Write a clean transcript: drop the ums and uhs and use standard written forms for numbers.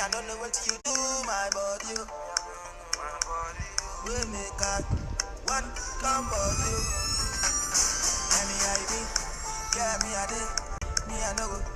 I don't know what you do, my body. We make a one come body. Let me I be, yeah, me I did, me I know.